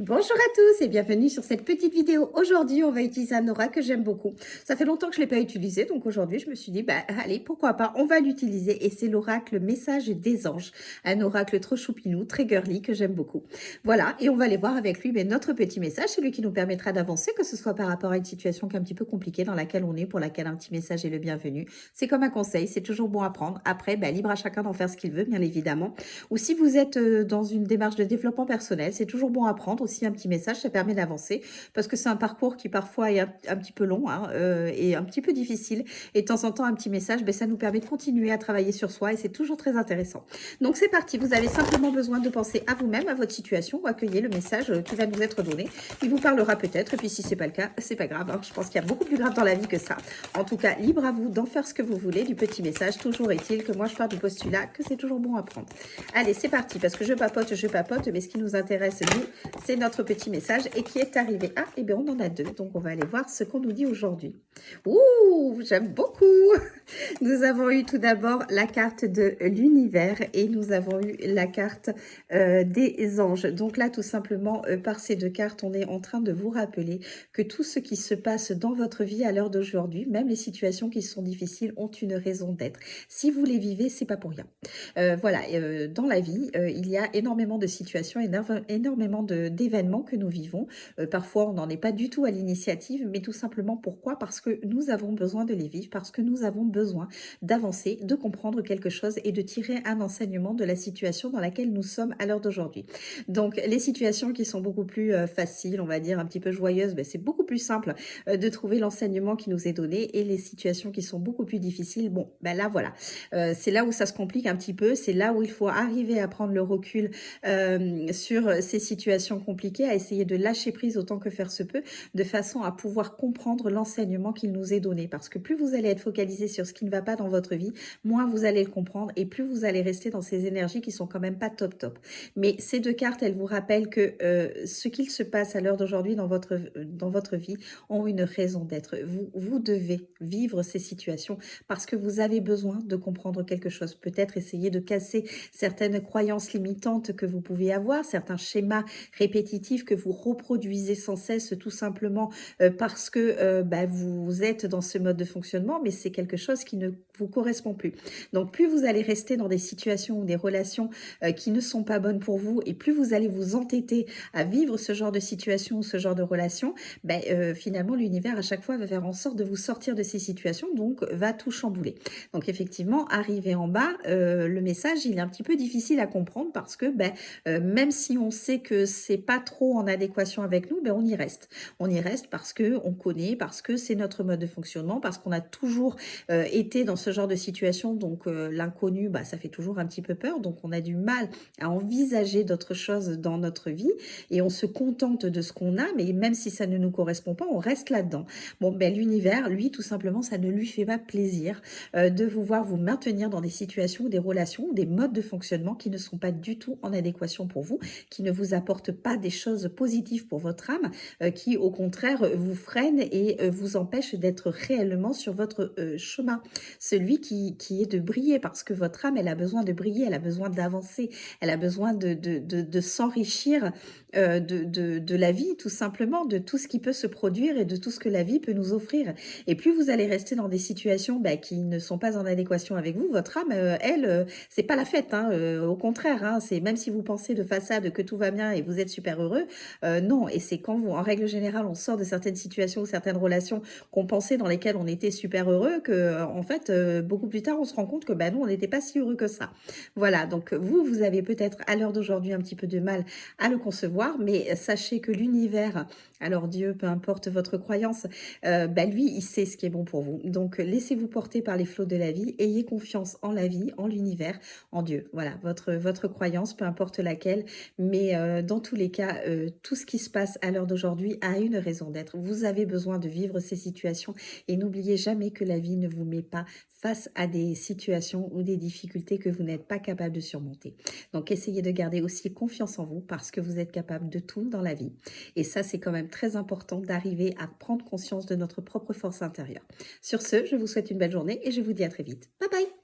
Bonjour à tous et bienvenue sur cette petite vidéo. Aujourd'hui, on va utiliser un aura que j'aime beaucoup. Ça fait longtemps que je ne l'ai pas utilisé, donc aujourd'hui, je me suis dit, bah allez, pourquoi pas, on va l'utiliser. Et c'est l'oracle Message des Anges. Un oracle trop choupinou, très girly, que j'aime beaucoup. Voilà, et on va aller voir avec lui notre petit message, celui qui nous permettra d'avancer, que ce soit par rapport à une situation qui est un petit peu compliquée dans laquelle on est, pour laquelle un petit message est le bienvenu. C'est comme un conseil, c'est toujours bon à prendre. Après, bah, libre à chacun d'en faire ce qu'il veut, bien évidemment. Ou si vous êtes dans une démarche de développement personnel, c'est toujours bon à prendre aussi un petit message, ça permet d'avancer parce que c'est un parcours qui parfois est un petit peu long hein, et un petit peu difficile. Et de temps en temps, un petit message, ben, ça nous permet de continuer à travailler sur soi et c'est toujours très intéressant. Donc c'est parti, vous avez simplement besoin de penser à vous-même, à votre situation, ou accueillez le message qui va nous être donné. Il vous parlera peut-être, et puis si c'est pas le cas, c'est pas grave. Hein. Je pense qu'il y a beaucoup plus grave dans la vie que ça. En tout cas, libre à vous d'en faire ce que vous voulez du petit message. Toujours est-il que moi, je pars du postulat que c'est toujours bon à prendre. Allez, c'est parti, parce que je papote, mais ce qui nous intéresse, nous, c'est notre petit message et qui est arrivé. Ah, et bien on en a deux, donc on va aller voir ce qu'on nous dit aujourd'hui. Ouh, j'aime beaucoup. Nous avons eu tout d'abord la carte de l'univers et nous avons eu la carte des anges. Donc là, tout simplement, par ces deux cartes, on est en train de vous rappeler que tout ce qui se passe dans votre vie à l'heure d'aujourd'hui, même les situations qui sont difficiles, ont une raison d'être. Si vous les vivez, c'est pas pour rien. Voilà, dans la vie, il y a énormément de situations, énormément d'événements que nous vivons. Parfois, on n'en est pas du tout à l'initiative, mais tout simplement pourquoi? Parce que nous avons besoin de les vivre, parce que nous avons besoin d'avancer, de comprendre quelque chose et de tirer un enseignement de la situation dans laquelle nous sommes à l'heure d'aujourd'hui. Donc, les situations qui sont beaucoup plus faciles, on va dire un petit peu joyeuses, ben, c'est beaucoup plus simple de trouver l'enseignement qui nous est donné, et les situations qui sont beaucoup plus difficiles, bon, ben là, voilà. C'est là où ça se complique un petit peu, c'est là où il faut arriver à prendre le recul sur ces situations compliquées, à essayer de lâcher prise autant que faire se peut, de façon à pouvoir comprendre l'enseignement qu'il nous est donné. Parce que plus vous allez être focalisé sur ce qui ne va pas dans votre vie, moins vous allez le comprendre et plus vous allez rester dans ces énergies qui sont quand même pas top top. Mais ces deux cartes, elles vous rappellent que ce qu'il se passe à l'heure d'aujourd'hui dans votre vie ont une raison d'être. Vous devez vivre ces situations parce que vous avez besoin de comprendre quelque chose. Peut-être essayer de casser certaines croyances limitantes que vous pouvez avoir, certains schémas répétitifs que vous reproduisez sans cesse, tout simplement parce que bah, vous êtes dans ce mode de fonctionnement, mais c'est quelque chose qui ne vous correspond plus. Donc plus vous allez rester dans des situations ou des relations qui ne sont pas bonnes pour vous, et plus vous allez vous entêter à vivre ce genre de situation ou ce genre de relation, ben, finalement l'univers à chaque fois va faire en sorte de vous sortir de ces situations, donc va tout chambouler. Donc effectivement, arrivé en bas, le message il est un petit peu difficile à comprendre parce que ben, même si on sait que c'est pas trop en adéquation avec nous, ben on y reste. On y reste parce que on connaît, parce que c'est notre mode de fonctionnement, parce qu'on a toujours été dans ce genre de situation. Donc l'inconnu, bah, ça fait toujours un petit peu peur. Donc on a du mal à envisager d'autres choses dans notre vie et on se contente de ce qu'on a, mais même si ça ne nous correspond pas, on reste là-dedans. Bon, ben l'univers, lui, tout simplement, ça ne lui fait pas plaisir de vous voir vous maintenir dans des situations, des relations, des modes de fonctionnement qui ne sont pas du tout en adéquation pour vous, qui ne vous apportent pas des choses positives pour votre âme, qui au contraire vous freinent et vous empêchent d'être réellement sur votre chemin, celui qui est de briller, parce que votre âme, elle a besoin de briller, elle a besoin d'avancer, elle a besoin de s'enrichir de la vie, tout simplement, de tout ce qui peut se produire et de tout ce que la vie peut nous offrir. Et plus vous allez rester dans des situations bah, qui ne sont pas en adéquation avec vous, votre âme, elle, c'est pas la fête, hein, au contraire, hein, c'est même si vous pensez de façade que tout va bien et vous êtes super heureux, non, et c'est quand vous, en règle générale, on sort de certaines situations ou certaines relations qu'on pensait dans lesquelles on était super heureux, que en fait, beaucoup plus tard, on se rend compte que bah non, on n'était pas si heureux que ça. Voilà, donc vous avez peut-être à l'heure d'aujourd'hui un petit peu de mal à le concevoir, mais sachez que l'univers, alors Dieu, peu importe votre croyance, bah lui, il sait ce qui est bon pour vous. Donc, laissez-vous porter par les flots de la vie, ayez confiance en la vie, en l'univers, en Dieu. Voilà, votre croyance, peu importe laquelle, mais dans tous les cas, tout ce qui se passe à l'heure d'aujourd'hui a une raison d'être. Vous avez besoin de vivre ces situations et n'oubliez jamais que la vie ne vous met pas face à des situations ou des difficultés que vous n'êtes pas capable de surmonter. Donc, essayez de garder aussi confiance en vous parce que vous êtes capable de tout dans la vie. Et ça, c'est quand même très important d'arriver à prendre conscience de notre propre force intérieure. Sur ce, je vous souhaite une belle journée et je vous dis à très vite. Bye bye!